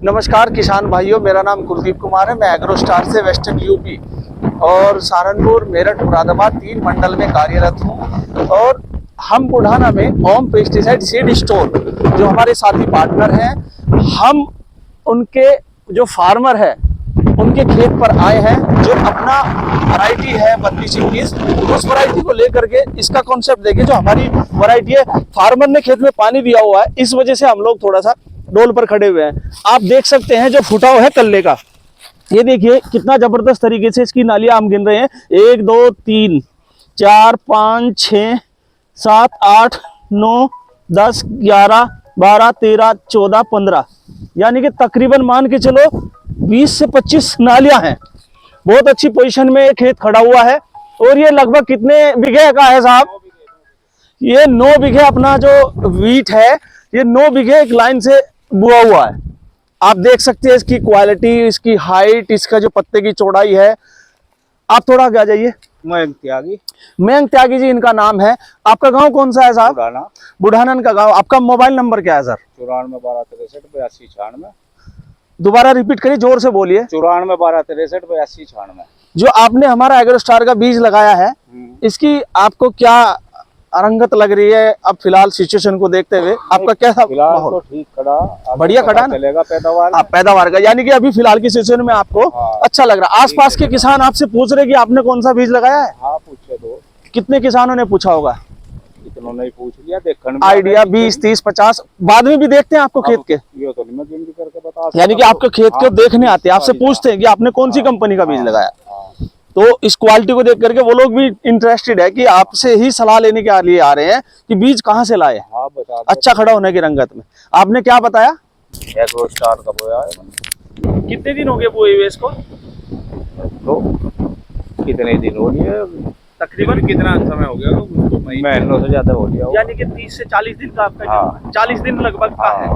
नमस्कार किसान भाइयों, मेरा नाम कुलदीप कुमार है। मैं एग्रोस्टार से वेस्टर्न यूपी और सहारनपुर, मेरठ, मुरादाबाद 3 मंडल में कार्यरत हूँ। और हम बुढ़ाना में ओम पेस्टिसाइड सीड स्टोर जो हमारे साथी पार्टनर हैं, हम उनके जो फार्मर है उनके खेत पर आए हैं। जो अपना वैरायटी है 32-21, उस वैरायटी को लेकर के इसका कॉन्सेप्ट देखिए। जो हमारी वैरायटी है, फार्मर ने खेत में पानी दिया हुआ है, इस वजह से हम लोग थोड़ा सा डोल पर खड़े हुए हैं। आप देख सकते हैं जो फुटाव है कल्ले का, ये देखिए कितना जबरदस्त तरीके से इसकी नालियां हम गिन रहे हैं। 1 2 3 4 5 6 7 8 9 10 11 12 13 14 15, यानी कि तकरीबन मान के चलो 20 से 25 नालियां हैं। बहुत अच्छी पोजीशन में ये खेत खड़ा हुआ है। और ये लगभग कितने बीघे का है साहब? ये 9 बीघे अपना जो वीट है, ये 9 बीघे एक लाइन से बुआ हुआ है। आप देख सकते हैं इसकी क्वालिटी, इसकी हाइट, इसका जो पत्ते की चौड़ाई है। आप थोड़ा आगे आ जाइए। मयंक त्यागी जी इनका नाम है। आपका गांव कौन सा है साहब? बुढ़ाना। बुढ़ानन का गांव। आपका मोबाइल नंबर क्या है सर? 94 12 63 82 96। दोबारा रिपीट करिए, जोर से बोलिए। 94 12 63 82 96। जो आपने हमारा एग्रोस्टार का बीज लगाया है, इसकी आपको क्या रंगत लग रही है अब फिलहाल सिचुएशन को देखते हुए? आपका कैसा माहौल? तो ठीक खड़ा, बढ़िया खड़ा ना? चलेगा पैदावार। पैदावार का, यानी कि अभी फिलहाल की सिचुएशन में आपको अच्छा लग रहा है। आसपास के किसान आपसे पूछ रहे कि आपने कौन सा बीज लगाया है? हाँ पूछे तो। कितने किसानों ने पूछा होगा? इतनों ने पूछ लिया, देखने आइडिया 20 30 50 बाद में भी देखते हैं आपको खेत के? ये तो नहीं मैं गिनती करके बता, यानी कि आपके खेत को देखने आते हैं, आपसे पूछते हैं कि आपने कौन सी कंपनी का बीज लगाया। तो इस क्वालिटी को देख करके वो लोग भी इंटरेस्टेड है कि आपसे ही सलाह लेने के लिए आ रहे हैं कि बीज कहाँ से लाए। अच्छा खड़ा होने की रंगत में। आपने क्या बताया? एग्रोस्टार का बोया है। कितने दिन हो गए बोए हुए इसको? तो कितने दिन हो गए? तकरीबन कितना समय हो गया? महीनों से ज्यादा हो गया। यानी कि 30 से 40 दिन का आपका? हाँ। 40 दिन लगभग का है।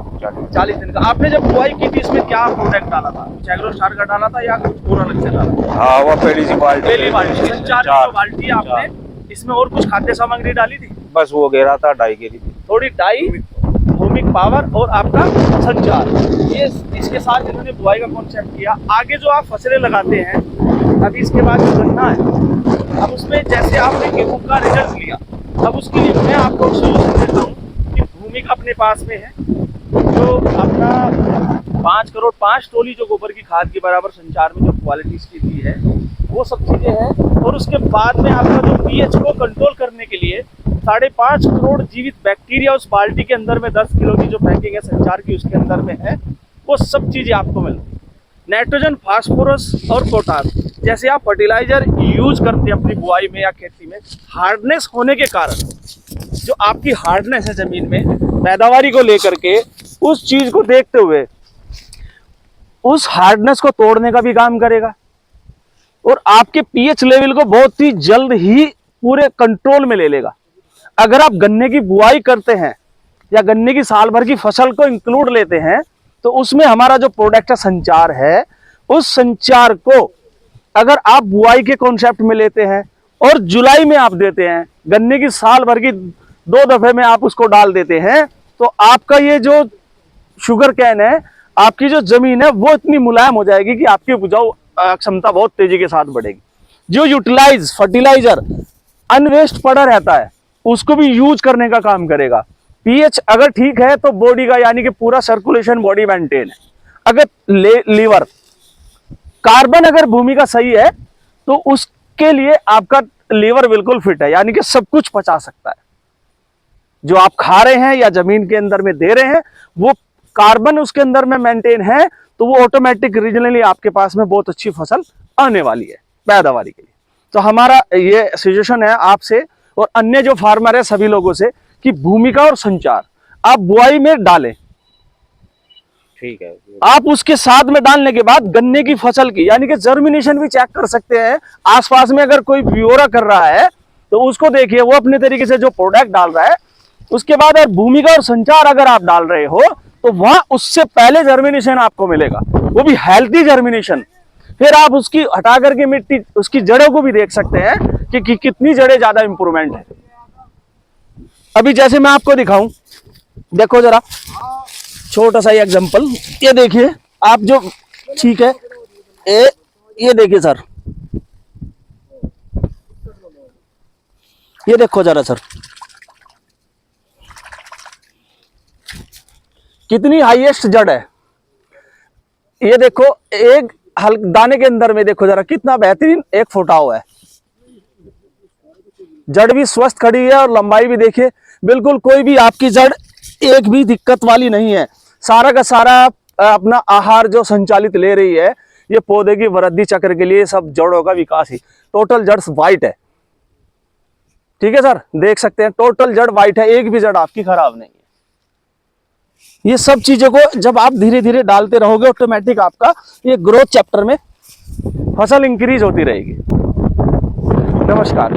40 दिन का। आपने जब बुआई की थी इसमें क्या प्रोडक्ट डाला था? कुछ एग्रोस्टार का डाला था या कुछ और अलग से डाला था? हाँ, वो पहली बाल्टी संचार की बाल्टी आपने इसमें और कुछ खाद्य सामग्री डाली थी? बस वो गिरा था, डाई गिरी थी, थोड़ी डाई, भूमिक पावर और आपका संचार, ये इसके साथ इन्होंने बुआई का कॉन्सेप्ट किया। आगे जो आप फसलें लगाते हैं, अभी इसके बाद जो गन्ना है, अब उसमें जैसे आपने गेहूं का रिजल्ट लिया, अब उसके लिए मैं आपको सजेशन देता हूँ कि भूमिका अपने पास में है, जो अपना 5 करोड़ 5 टोली जो गोबर की खाद के बराबर संचार में जो क्वालिटी इसकी दी है, वो सब चीज़ें हैं। और उसके बाद में आपका जो पीएच को कंट्रोल करने के लिए 5.5 करोड़ जीवित बैक्टीरिया उस बाल्टी के अंदर में 10 किलो की जो पैकिंग है संचार की उसके अंदर में है, वो सब चीज़ें आपको मिलती है। नाइट्रोजन, फास्फोरस और पोटास जैसे आप फर्टिलाइजर यूज करते हैं अपनी बुआई में या खेती में, हार्डनेस होने के कारण जो आपकी हार्डनेस है जमीन में, पैदावारी को लेकर के उस चीज को देखते हुए उस हार्डनेस को तोड़ने का भी काम करेगा और आपके पीएच लेवल को बहुत ही जल्द ही पूरे कंट्रोल में ले लेगा। अगर आप गन्ने की बुआई करते हैं या गन्ने की साल भर की फसल को इंक्लूड लेते हैं, तो उसमें हमारा जो प्रोडक्ट संचार है, उस संचार को अगर आप बुआई के कॉन्सेप्ट में लेते हैं और जुलाई में आप देते हैं, गन्ने की साल भर की 2 दफे में आप उसको डाल देते हैं, तो आपका ये जो शुगर कैन है, आपकी जो जमीन है, वो इतनी मुलायम हो जाएगी कि आपकी उपजाऊ क्षमता बहुत तेजी के साथ बढ़ेगी। जो यूटिलाइज फर्टिलाइजर अनवेस्ट पड़ा रहता है, उसको भी यूज करने का काम करेगा। पीएच अगर ठीक है तो बॉडी का, यानी कि पूरा सर्कुलेशन बॉडी मेंटेन है। अगर लीवर, कार्बन अगर भूमि का सही है, तो उसके लिए आपका लीवर बिल्कुल फिट है, यानी कि सब कुछ पचा सकता है। जो आप खा रहे हैं या जमीन के अंदर में दे रहे हैं, वो कार्बन उसके अंदर में मेंटेन है, तो वो ऑटोमेटिक रीजनली आपके पास में बहुत अच्छी फसल आने वाली है पैदावारी के लिए। तो हमारा ये सजेशन है आपसे और अन्य जो फार्मर है सभी लोगों से कि भूमिका और संचार आप बुआई में डालें। ठीक है। आप उसके साथ में डालने के बाद गन्ने की फसल की, यानी कि जर्मिनेशन भी चेक कर सकते हैं। आसपास में अगर कोई ब्योरा कर रहा है तो उसको देखिए, वो अपने तरीके से जो प्रोडक्ट डाल रहा है। उसके बाद अगर भूमिका और संचार अगर आप डाल रहे हो, तो वहां उससे पहले जर्मिनेशन आपको मिलेगा, वो भी हेल्थी जर्मिनेशन। फिर आप उसकी हटा करके मिट्टी, उसकी जड़ों को भी देख सकते हैं कि कितनी जड़ें ज्यादा इंप्रूवमेंट है। अभी जैसे मैं आपको दिखाऊं, देखो जरा छोटा सा एग्जांपल, ये देखिए आप जो ठीक है ये देखिए सर, ये देखो जरा सर कितनी हाईएस्ट जड़ है। ये देखो एक दाने के अंदर में देखो जरा कितना बेहतरीन एक फुटाव है। जड़ भी स्वस्थ खड़ी है और लंबाई भी देखिए, बिल्कुल कोई भी आपकी जड़ एक भी दिक्कत वाली नहीं है। सारा का सारा अपना आहार जो संचालित ले रही है, ये पौधे की वृद्धि चक्र के लिए सब जड़ों का विकास ही। टोटल जड़ वाइट है, ठीक है सर, देख सकते हैं टोटल जड़ वाइट है, एक भी जड़ आपकी खराब नहीं है। ये सब चीजों को जब आप धीरे धीरे डालते रहोगे, ऑटोमेटिक आपका ये ग्रोथ चैप्टर में फसल इंक्रीज होती रहेगी। नमस्कार।